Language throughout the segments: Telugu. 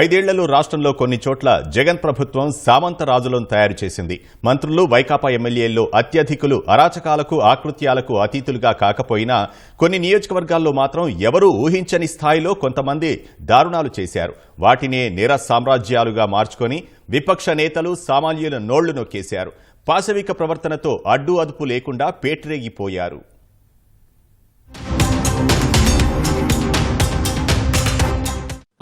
ఐదేళ్లలో రాష్ట్రంలో కొన్ని చోట్ల జగన్ ప్రభుత్వం సామంత రాజులను తయారు చేసింది. మంత్రులు, వైకాపా ఎమ్మెల్యేల్లో అత్యధికులు అరాచకాలకు, ఆకృత్యాలకు అతీతులుగా కాకపోయినా కొన్ని నియోజకవర్గాల్లో మాత్రం ఎవరూ ఊహించని స్థాయిలో కొంతమంది దారుణాలు చేశారు. వాటినే నేర సామ్రాజ్యాలుగా మార్చుకొని విపక్ష నేతలు, సామాన్యుల నోళ్లు నొక్కేశారు. పాశవిక ప్రవర్తనతో అడ్డు అదుపు లేకుండా పేట్రేగిపోయారు.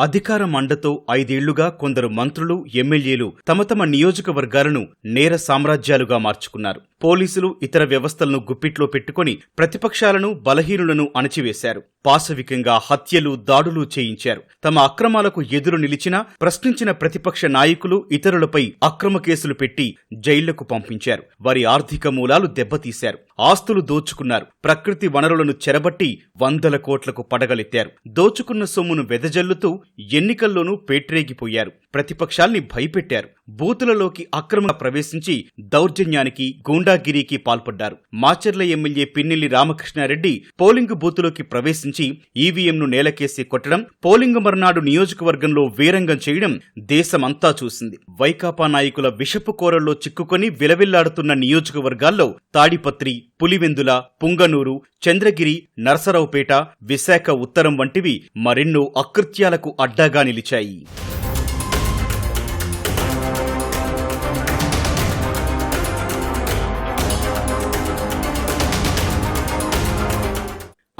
అధికార మండతో 5 ఏళ్లుగా కొందరు మంత్రులు, ఎమ్మెల్యేలు తమ తమ నియోజకవర్గాలను నేర సామ్రాజ్యాలుగా మార్చుకున్నారు. పోలీసులు, ఇతర వ్యవస్థలను గుప్పిట్లో పెట్టుకుని ప్రతిపక్షాలను, బలహీనులను అణచివేశారు. పాశవికంగా హత్యలు, దాడులు చేయించారు. తమ అక్రమాలకు ఎదురు నిలిచినా ప్రశ్నించిన ప్రతిపక్ష నాయకులు, ఇతరులపై అక్రమ కేసులు పెట్టి జైళ్లకు పంపించారు. వారి ఆర్థిక మూలాలు దెబ్బతీశారు. ఆస్తులు దోచుకున్నారు. ప్రకృతి వనరులను చెరబట్టి 100 కోట్లకు పడగలెత్తారు. దోచుకున్న సొమ్మును వెదజల్లుతూ ఎన్నికల్లోనూ పేట్రేగిపోయారు. ప్రతిపక్షాల్ని భయపెట్టారు. బూతులలోకి అక్రమంగా ప్రవేశించి దౌర్జన్యానికి, గూండాగిరీకి పాల్పడ్డారు. మాచర్ల ఎమ్మెల్యే పిన్నెల్లి రామకృష్ణారెడ్డి పోలింగ్ బూతులోకి ప్రవేశించి ఈవీఎంను నేలకేసి కొట్టడం, పోలింగ్ మర్నాడు నియోజకవర్గంలో వీరంగం చేయడం దేశమంతా చూసింది. వైకాపా నాయకుల విషపు కోరల్లో చిక్కుకొని విలవిల్లాడుతున్న నియోజకవర్గాల్లో తాడిపత్రి, పులివెందుల, పుంగనూరు, చంద్రగిరి, నరసరావుపేట, విశాఖ ఉత్తరం వంటివి మరెన్నో అకృత్యాలకు అడ్డాగా నిలిచాయి.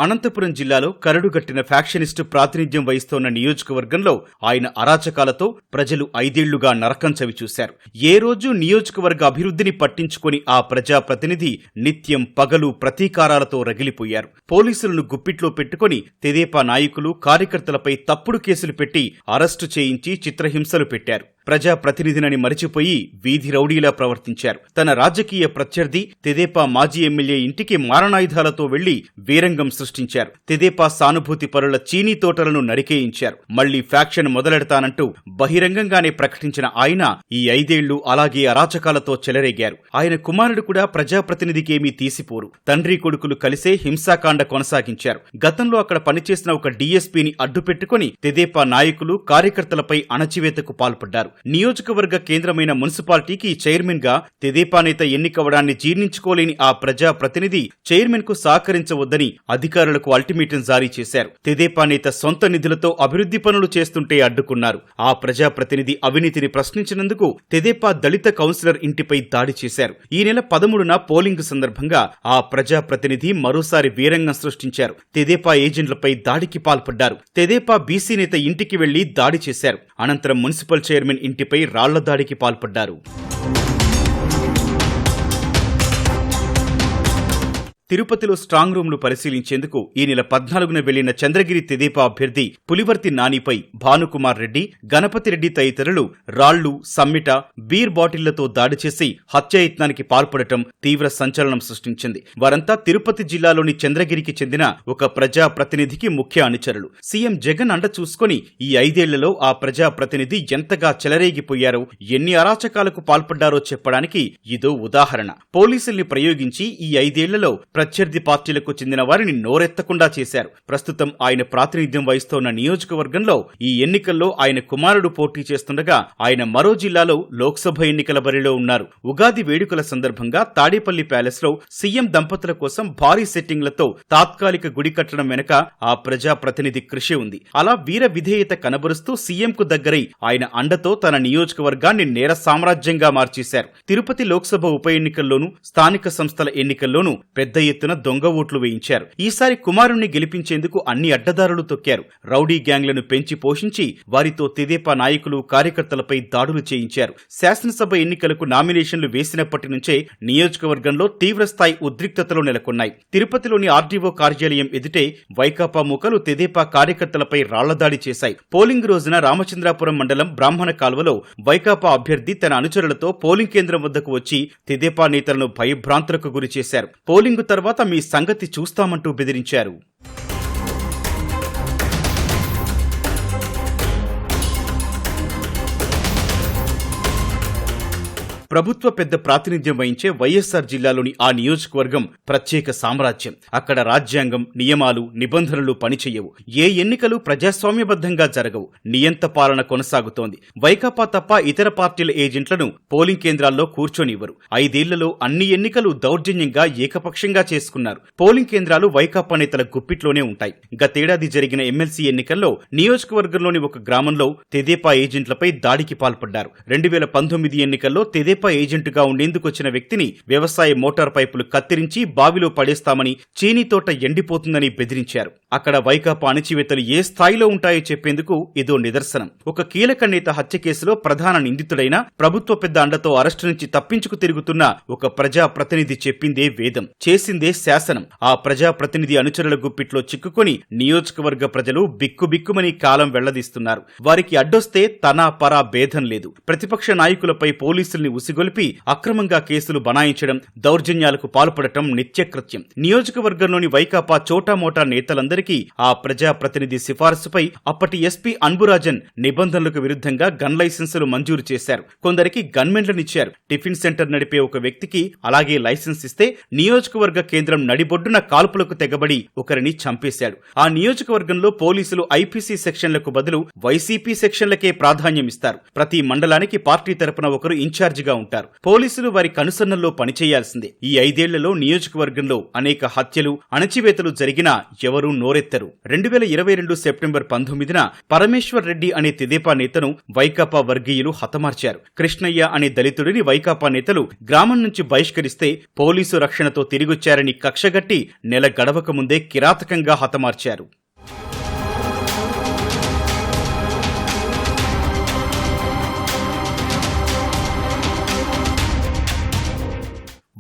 అనంతపురం జిల్లాలో కరడుగట్టిన ఫ్యాక్షనిస్టు ప్రాతినిధ్యం వహిస్తోన్న నియోజకవర్గంలో ఆయన అరాచకాలతో ప్రజలు 5 ఏళ్లుగా నరకం చవిచూశారు. ఏ రోజు నియోజకవర్గ అభివృద్ధిని పట్టించుకొని ఆ ప్రజాప్రతినిధి నిత్యం పగలు ప్రతీకారాలతో రగిలిపోయారు. పోలీసులను గుప్పిట్లో పెట్టుకుని తెదేపా నాయకులు, కార్యకర్తలపై తప్పుడు కేసులు పెట్టి అరెస్టు చేయించి చిత్రహింసలు పెట్టారు. ప్రజాప్రతినిధినని మరిచిపోయి వీధి రౌడీలా ప్రవర్తించారు. తన రాజకీయ ప్రత్యర్థి తెదేపా మాజీ ఎమ్మెల్యే ఇంటికి మారణాయుధాలతో వెళ్లి వీరంగం సృష్టించారు. తెదేపా సానుభూతి పరుల చీనీ తోటలను నరికేయించారు. మళ్లీ ఫ్యాక్షన్ మొదలెడతానంటూ బహిరంగంగానే ప్రకటించిన ఆయన ఈ 5 ఏళ్లు అలాగే అరాచకాలతో చెలరేగారు. ఆయన కుమారుడు కూడా ప్రజాప్రతినిధికేమీ తీసిపోరు. తండ్రి కొడుకులు కలిసే హింసాకాండ కొనసాగించారు. గతంలో అక్కడ పనిచేసిన ఒక డీఎస్పీని అడ్డుపెట్టుకుని తెదేపా నాయకులు, కార్యకర్తలపై అణచివేతకు పాల్పడ్డారు. నియోజకవర్గ కేంద్రమైన మున్సిపాలిటీకి చైర్మన్ గా తెదేపా నేత ఎన్నికవడాన్ని జీర్ణించుకోలేని ఆ ప్రజాప్రతినిధి చైర్మన్ కు సహకరించవద్దని అధికారులకు అల్టిమేటం జారీ చేశారు. తెదేపా నేత సొంత నిధులతో అభివృద్ధి పనులు చేస్తుంటే అడ్డుకున్నారు. ఆ ప్రజాప్రతినిధి అవినీతిని ప్రశ్నించినందుకు తెదేపా దళిత కౌన్సిలర్ ఇంటిపై దాడి చేశారు. ఈ నెల 13న పోలింగ్ సందర్భంగా ఆ ప్రజాప్రతినిధి మరోసారి వీరంగం సృష్టించారు. తెదేపా ఏజెంట్లపై దాడికి పాల్పడ్డారు. తెదేపా బీసీ నేత ఇంటికి వెళ్లి దాడి చేశారు. అనంతరం మున్సిపల్ చైర్మన్ ఇంటిపై రాళ్ల దాడికి పాల్పడ్డారు. తిరుపతిలో స్ట్రాంగ్ రూమ్లు పరిశీలించేందుకు ఈ నెల 14న వెళ్లిన చంద్రగిరి తెదేపా అభ్యర్థి పులివర్తి నానిపై భానుకుమార్ రెడ్డి, గణపతి రెడ్డి తదితరులు రాళ్లు, సమ్మిట, బీర్ బాటిళ్లతో దాడి చేసి హత్యాయత్నానికి పాల్పడటం తీవ్ర సంచలనం సృష్టించింది. వారంతా తిరుపతి జిల్లాలోని చంద్రగిరికి చెందిన ఒక ప్రజాప్రతినిధికి ముఖ్య అనుచరులు. సీఎం జగన్ అండ చూసుకుని ఈ 5 ఏళ్లలో ఆ ప్రజాప్రతినిధి ఎంతగా చెలరేగిపోయారో, ఎన్ని అరాచకాలకు పాల్పడ్డారో చెప్పడానికి ఇదో ఉదాహరణ. పోలీసుల్ని ప్రయోగించి ఈ 5 ఏళ్లలో ప్రత్యర్థి పార్టీలకు చెందిన వారిని నోరెత్తకుండా చేశారు. ప్రస్తుతం ఆయన ప్రాతినిధ్యం వహిస్తోన్న నియోజకవర్గంలో ఈ ఎన్నికల్లో ఆయన కుమారుడు పోటీ చేస్తుండగా ఆయన మరో జిల్లాలో లోక్సభ ఎన్నికల బరిలో ఉన్నారు. ఉగాది వేడుకల సందర్భంగా తాడేపల్లి ప్యాలెస్ లో సీఎం దంపతుల కోసం భారీ సెట్టింగ్లతో తాత్కాలిక గుడి కట్టడం వెనుక ఆ ప్రజాప్రతినిధి కృషి ఉంది. అలా వీర విధేయత కనబరుస్తూ సీఎంకు దగ్గరై ఆయన అండతో తన నియోజకవర్గాన్ని నేర సామ్రాజ్యంగా మార్చేశారు. తిరుపతి లోక్సభ ఉప ఎన్నికల్లోనూ, స్థానిక సంస్థల ఎన్నికల్లోనూ పెద్ద ఎత్తున దొంగ ఓట్లు వేయించారు. ఈసారి కుమారుణ్ణి గెలిపించేందుకు అన్ని అడ్డదారులు తొక్కారు. రౌడీ గ్యాంగ్లను పెంచి పోషించి వారితో తెదేపా నాయకులు, కార్యకర్తలపై దాడులు చేయించారు. శాసనసభ ఎన్నికలకు నామినేషన్లు వేసినప్పటి నుంచే నియోజకవర్గంలో తీవ్రస్థాయి ఉద్రిక్తతలు నెలకొన్నాయి. తిరుపతిలోని ఆర్డీఓ కార్యాలయం ఎదుటే వైకాపా మూకలు తెదేపా కార్యకర్తలపై రాళ్లదాడి చేశాయి. పోలింగ్ రోజున రామచంద్రాపురం మండలం బ్రాహ్మణ కాల్వలో వైకాపా అభ్యర్థి తన అనుచరులతో పోలింగ్ కేంద్రం వద్దకు వచ్చి తెదేపా నేతలను భయభ్రాంతులకు గురిచేశారు. పోలింగ్ తర్వాత మీ సంగతి చూస్తామంటూ బెదిరించారు. ప్రభుత్వ పెద్ద ప్రాతినిధ్యం వహించే వైఎస్ఆర్ జిల్లాలోని ఆ నియోజకవర్గం ప్రత్యేక సామ్రాజ్యం. అక్కడ రాజ్యాంగం, నియమాలు, నిబంధనలు పనిచేయవు. ఏ ఎన్నికలు ప్రజాస్వామ్యబద్ధంగా జరగవు. నియంత పాలన కొనసాగుతోంది. వైకాపా తప్ప ఇతర పార్టీల ఏజెంట్లను పోలింగ్ కేంద్రాల్లో కూర్చొనివ్వరు. 5 ఏళ్లలో అన్ని ఎన్నికలు దౌర్జన్యంగా ఏకపక్షంగా చేసుకున్నారు. పోలింగ్ కేంద్రాలు వైకాపా నేతల గుప్పిట్లోనే ఉంటాయి. గతేడాది జరిగిన ఎమ్మెల్సీ ఎన్నికల్లో నియోజకవర్గంలోని ఒక గ్రామంలో తెదేపా ఏజెంట్లపై దాడికి పాల్పడ్డారు. 2019 ఎన్నికల్లో తెదేపా ఏజెంటుగా ఉండేందుకొచ్చిన వ్యక్తిని వ్యవసాయ మోటార్ పైపులు కత్తిరించి బావిలో పడేస్తామని, చీనీ తోట ఎండిపోతుందని బెదిరించారు. అక్కడ వైకాపా అణచివేతలు ఏ స్థాయిలో ఉంటాయో చెప్పేందుకు ఇదో నిదర్శనం. ఒక కీలక నేత హత్య కేసులో ప్రధాన నిందితుడైన, ప్రభుత్వ పెద్ద అండతో అరెస్టు నుంచి తప్పించుకు తిరుగుతున్న ఒక ప్రజా ప్రతినిధి చెప్పిందే వేదం, చేసిందే శాసనం. ఆ ప్రజా ప్రతినిధి అనుచరుల గుప్పిట్లో చిక్కుకొని నియోజకవర్గ ప్రజలు బిక్కుబిక్కుమని కాలం వెళ్లదీస్తున్నారు. వారికి అడ్డొస్తే తనా పరా భేదం లేదు. ప్రతిపక్ష నాయకులపై పోలీసుల్ని ఉసిగొల్పి అక్రమంగా కేసులు బనాయించడం, దౌర్జన్యాలకు పాల్పడటం నిత్యకృత్యం. నియోజకవర్గంలోని వైకాపా చోటామోటా నేతలందరికీ ఆ ప్రజా ప్రతినిధి సిఫారసుపై అప్పటి ఎస్పీ అన్బురాజన్ నిబంధనలకు విరుద్ధంగా గన్ లైసెన్సులు మంజూరు చేశారు. కొందరికి గన్మెన్లనిచ్చారు. టిఫిన్ సెంటర్ నడిపే ఒక వ్యక్తికి అలాగే లైసెన్స్ ఇస్తే నియోజకవర్గ కేంద్రం నడిబొడ్డున కాల్పులకు తెగబడి ఒకరిని చంపేశాడు. ఆ నియోజకవర్గంలో పోలీసులు ఐపీసీ సెక్షన్లకు బదులు వైసీపీ సెక్షన్లకే ప్రాధాన్యమిస్తారు. ప్రతి మండలానికి పార్టీ తరపున ఒకరు ఇన్ఛార్జిగా ఉంటారు. పోలీసులు వారి కనుసన్నల్లో పనిచేయాల్సిందే. ఈ 5 ఏళ్లలో నియోజకవర్గంలో అనేక హత్యలు, అణచివేతలు జరిగినా ఎవరూ నోరెత్తరు. 2022 సెప్టెంబర్ 19న పరమేశ్వర్ రెడ్డి అనే తెదేపా నేతను వైకాపా వర్గీయులు హతమార్చారు. కృష్ణయ్య అనే దళితుడిని వైకాపా నేతలు గ్రామం నుంచి బహిష్కరిస్తే పోలీసు రక్షణతో తిరిగొచ్చారని కక్షగట్టి నెల గడవక ముందే కిరాతకంగా హతమార్చారు.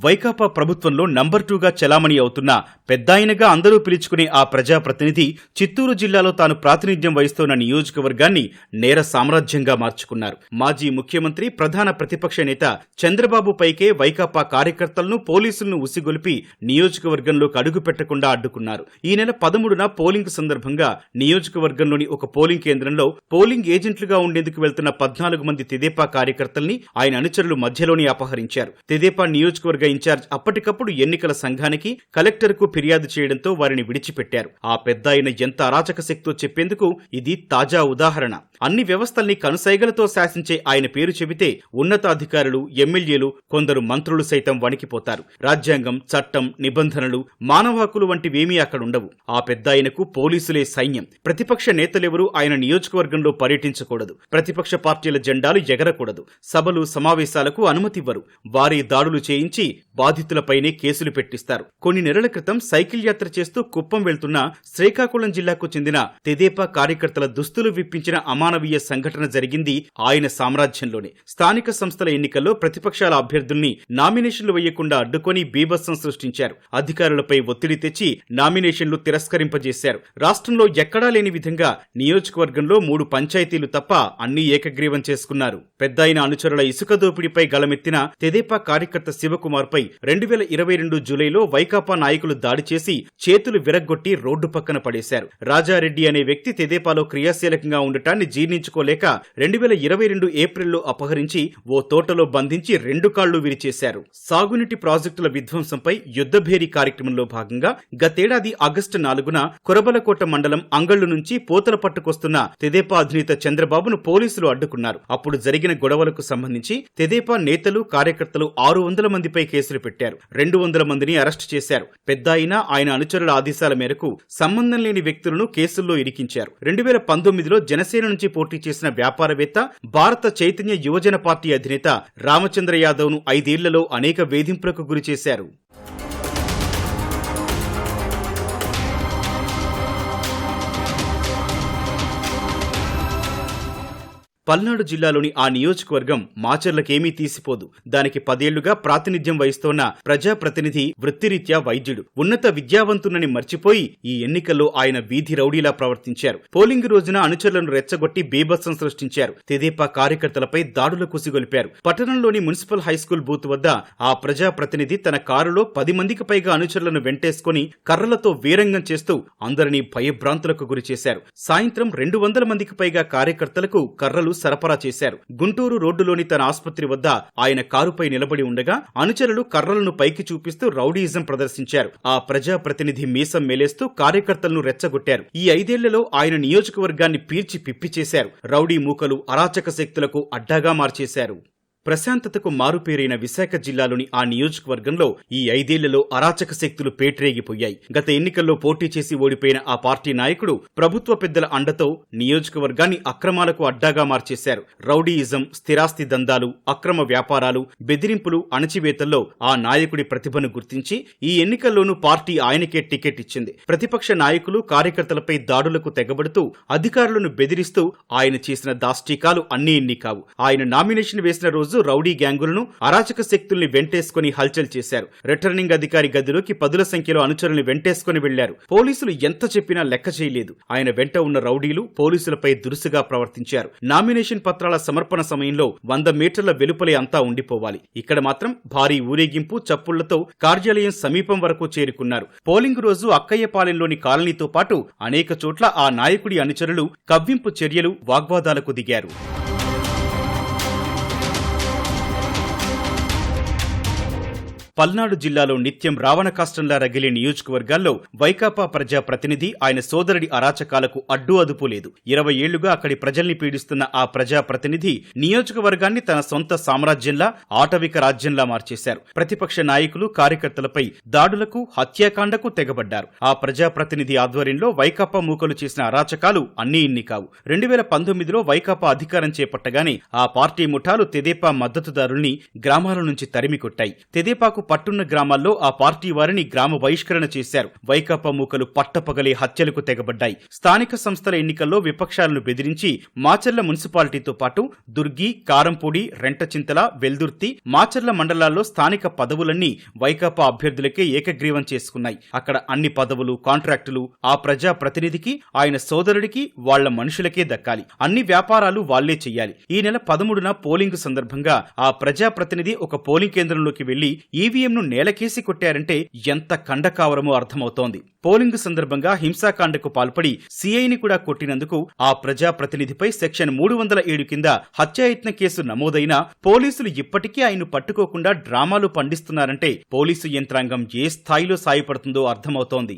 వైకాపా ప్రభుత్వంలో నంబర్ 2గా చలామణి అవుతున్న, పెద్దాయనగా అందరూ పిలుచుకునే ఆ ప్రజాప్రతినిధి చిత్తూరు జిల్లాలో తాను ప్రాతినిధ్యం వహిస్తున్న నియోజకవర్గాన్ని నేర సామ్రాజ్యంగా మార్చుకున్నారు. మాజీ ముఖ్యమంత్రి, ప్రధాన ప్రతిపక్ష నేత చంద్రబాబు పైకే వైకాపా కార్యకర్తలను, పోలీసులను ఉసిగొల్పి నియోజకవర్గంలోకి అడుగు పెట్టకుండా అడ్డుకున్నారు. ఈ నెల 13న పోలింగ్ సందర్భంగా నియోజకవర్గంలోని ఒక పోలింగ్ కేంద్రంలో పోలింగ్ ఏజెంట్లుగా ఉండేందుకు వెళ్తున్న 14 మంది తెదేపా కార్యకర్తల్ని ఆయన అనుచరులు మధ్యలోనే అపహరించారు. తెదేపా నియోజకవర్గ ఇన్ఛార్జ్ అప్పటికప్పుడు ఎన్నికల సంఘానికి, కలెక్టర్కు ఫిర్యాదు చేయడంతో వారిని విడిచిపెట్టారు. ఆ పెద్దాయన ఎంత అరాచక శక్తో చెప్పేందుకు ఇది తాజా ఉదాహరణ. అన్ని వ్యవస్థల్ని కనుసైగలతో శాసించే ఆయన పేరు చెబితే ఉన్నతాధికారులు, ఎమ్మెల్యేలు, కొందరు మంత్రులు సైతం వణికిపోతారు. రాజ్యాంగం, చట్టం, నిబంధనలు, మానవ హక్కులు వంటివేమీ అక్కడుండవు. ఆ పెద్దాయనకు పోలీసులే సైన్యం. ప్రతిపక్ష నేతలెవరూ ఆయన నియోజకవర్గంలో పర్యటించకూడదు. ప్రతిపక్ష పార్టీల జెండాలు ఎగరకూడదు. సభలు, సమావేశాలకు అనుమతివ్వరు. వారి దాడులు చేయించి బాధితులపైనే కేసులు పెట్టిస్తారు. కొన్ని నెలల క్రితం సైకిల్ యాత్ర చేస్తూ కుప్పం వెళ్తున్న శ్రీకాకుళం జిల్లాకు చెందిన తెదేపా కార్యకర్తల దుస్తులు విప్పించిన అమానవీయ సంఘటన జరిగింది ఆయన సామ్రాజ్యంలోనే. స్థానిక సంస్థల ఎన్నికల్లో ప్రతిపక్షాల అభ్యర్థుల్ని నామినేషన్లు వేయకుండా అడ్డుకొని బీభత్సం సృష్టించారు. అధికారులపై ఒత్తిడి తెచ్చి నామినేషన్లు తిరస్కరింపజేశారు. రాష్ట్రంలో ఎక్కడా లేని విధంగా నియోజకవర్గంలో 3 పంచాయతీలు తప్ప అన్ని ఏకగ్రీవం చేసుకున్నారు. పెద్దాయన అనుచరుల ఇసుక దోపిడీపై గళమెత్తిన తెదేపా కార్యకర్త శివకుమార్ పై 2022 జూలైలో వైకాపా నాయకులు దాడి చేసి చేతులు విరగ్గొట్టి రోడ్డు పక్కన పడేశారు. రాజారెడ్డి అనే వ్యక్తి తెదేపాలో క్రియాశీలకంగా ఉండటాన్ని జీర్ణించుకోలేక 2022 ఏప్రిల్లో అపహరించి ఓ తోటలో బంధించి 2 కాళ్లు విరిచేశారు. సాగునీటి ప్రాజెక్టుల విధ్వంసంపై యుద్ధభేరీ కార్యక్రమంలో భాగంగా గతేడాది ఆగస్టు 4న కొరబలకోట మండలం అంగళ్లు నుంచి పోతల పట్టుకొస్తున్న తెదేపా అధినేత చంద్రబాబును పోలీసులు అడ్డుకున్నారు. అప్పుడు జరిగిన గొడవలకు సంబంధించి తెదేపా నేతలు, కార్యకర్తలు 600 మందిపై కేసులు పెట్టారు. 200 మందిని అరెస్టు చేశారు. పెద్దాయన, ఆయన అనుచరుల ఆదేశాల మేరకు సంబంధం లేని వ్యక్తులను కేసుల్లో ఇరికించారు. 2019లో జనసేన నుంచి పోటీ చేసిన వ్యాపారవేత్త, భారత చైతన్య యువజన పార్టీ అధినేత రామచంద్ర యాదవ్ను 5 ఏళ్లలో అనేక వేధింపులకు గురిచేశారు. పల్నాడు జిల్లాలోని ఆ నియోజకవర్గం మాచర్లకేమీ తీసిపోదు. దానికి 10 ఏళ్లుగా ప్రాతినిధ్యం వహిస్తోన్న ప్రజాప్రతినిధి వృత్తిరీత్యా వైద్యుడు. ఉన్నత విద్యావంతునని మర్చిపోయి ఈ ఎన్నికల్లో ఆయన వీధి రౌడీలా ప్రవర్తించారు. పోలింగ్ రోజున అనుచరులను రెచ్చగొట్టి బీభత్సం సృష్టించారు. తెదేపా కార్యకర్తలపై దాడులు కుసిగొలిపారు. పట్టణంలోని మున్సిపల్ హైస్కూల్ బూత్ వద్ద ఆ ప్రజాప్రతినిధి తన కారులో 10 మందికి పైగా అనుచరులను వెంటేసుకుని కర్రలతో వీరంగం చేస్తూ అందరినీ భయభ్రాంతులకు గురిచేశారు. సాయంత్రం 200 మందికి పైగా కార్యకర్తలకు కర్రలు సరఫరా చేశారు. గుంటూరు రోడ్డులోని తన ఆసుపత్రి వద్ద ఆయన కారుపై నిలబడి ఉండగా అనుచరులు కర్రలను పైకి చూపిస్తూ రౌడీయిజం ప్రదర్శించారు. ఆ ప్రజాప్రతినిధి మీసం మేలేస్తూ కార్యకర్తలను రెచ్చగొట్టారు. ఈ 5 ఏళ్లలో ఆయన నియోజకవర్గాన్ని పీల్చి పిప్పి చేశారు. రౌడీ మూకలు అరాచక శక్తులకు అడ్డాగా మార్చేశారు. ప్రశాంతతకు మారుపేరైన విశాఖ జిల్లాలోని ఆ నియోజకవర్గంలో ఈ 5 ఏళ్లలో అరాచక శక్తులు పేట్రేగిపోయాయి. గత ఎన్నికల్లో పోటీ చేసి ఓడిపోయిన ఆ పార్టీ నాయకుడు ప్రభుత్వ పెద్దల అండతో నియోజకవర్గాన్ని అక్రమాలకు అడ్డాగా మార్చేశారు. రౌడీయిజం, స్థిరాస్తి దందాలు, అక్రమ వ్యాపారాలు, బెదిరింపులు, అణచివేతల్లో ఆ నాయకుడి ప్రతిభను గుర్తించి ఈ ఎన్నికల్లోనూ పార్టీ ఆయనకే టికెట్ ఇచ్చింది. ప్రతిపక్ష నాయకులు, కార్యకర్తలపై దాడులకు తెగబడుతూ అధికారులను బెదిరిస్తూ ఆయన చేసిన దాష్టీకాలు అన్నీ ఇన్ని కావు. ఆయన నామినేషన్ వేసిన రోజు రౌడీ గ్యాంగులను, అరాచక శక్తుల్ని వెంటేసుకుని హల్చల్ చేశారు. రిటర్నింగ్ అధికారి గదిలోకి 10ల సంఖ్యలో అనుచరుల్ని వెంటేసుకుని వెళ్లారు. పోలీసులు ఎంత చెప్పినా లెక్క చేయలేదు. ఆయన వెంట ఉన్న రౌడీలు పోలీసులపై దురుసుగా ప్రవర్తించారు. నామినేషన్ పత్రాల సమర్పణ సమయంలో 100 మీటర్ల వెలుపలే అంతా ఉండిపోవాలి. ఇక్కడ మాత్రం భారీ ఊరేగింపు, చప్పుళ్లతో కార్యాలయం సమీపం వరకు చేరుకున్నారు. పోలింగ్ రోజు అక్కయ్యపాలెంలోని కాలనీతో పాటు అనేక చోట్ల ఆ నాయకుడి అనుచరులు కవ్వింపు చర్యలు, వాగ్వాదాలకు దిగారు. పల్నాడు జిల్లాలో నిత్యం రావణ కాష్టంలా రగిలే నియోజకవర్గాల్లో వైకాపా ప్రజా ప్రతినిధి ఆయన సోదరుడి అరాచకాలకు అడ్డు అదుపు లేదు. 20 ఏళ్లుగా అక్కడి ప్రజల్ని పీడిస్తున్న ఆ ప్రజా ప్రతినిధి నియోజకవర్గాన్ని తన సొంత సామ్రాజ్యంలా, ఆటవిక రాజ్యంలా మార్చేశారు. ప్రతిపక్ష నాయకులు, కార్యకర్తలపై దాడులకు, హత్యాకాండకు తెగబడ్డారు. ఆ ప్రజా ప్రతినిధి ఆధ్వర్యంలో వైకాపా మూకలు చేసిన అరాచకాలు అన్నీ ఇన్ని కావు. 2019లో వైకాపా అధికారం చేపట్టగానే ఆ పార్టీ ముఠాలు తెదేపా మద్దతుదారుల్ని గ్రామాల నుంచి తరిమికొట్టాయి. తెదేపాకు పట్టున్న గ్రామాల్లో ఆ పార్టీ వారిని గ్రామ బహిష్కరణ చేశారు. వైకాపా మూకలు పట్టపగలే హత్యలకు తెగబడ్డాయి. స్థానిక సంస్థల ఎన్నికల్లో విపక్షాలను బెదిరించి మాచర్ల మున్సిపాలిటీతో పాటు దుర్గి, కారంపూడి, రెంటచింతల, వెల్దుర్తి, మాచర్ల మండలాల్లో స్థానిక పదవులన్నీ వైకాపా అభ్యర్థులకే ఏకగ్రీవం చేసుకున్నాయి. అక్కడ అన్ని పదవులు, కాంట్రాక్టులు ఆ ప్రజా ప్రతినిధికి, ఆయన సోదరుడికి, వాళ్ల మనుషులకే దక్కాలి. అన్ని వ్యాపారాలు వాళ్లే చెయ్యాలి. ఈ నెల 13న పోలింగ్ సందర్భంగా ఆ ప్రజా ప్రతినిధి ఒక పోలింగ్ కేంద్రంలోకి వెళ్లి ఈవీఎంను నేలకేసి కొట్టారంటే ఎంత కండకావరమో అర్థమవుతోంది. పోలింగ్ సందర్భంగా హింసాకాండకు పాల్పడి సీఐని కూడా కొట్టినందుకు ఆ ప్రజా ప్రతినిధిపై సెక్షన్ 307 కింద హత్యాయత్న కేసు నమోదైనా పోలీసులు ఇప్పటికీ ఆయన్ను పట్టుకోకుండా డ్రామాలు పండిస్తున్నారంటే పోలీసు యంత్రాంగం ఏ స్థాయిలో సాయపడుతుందో అర్థమవుతోంది.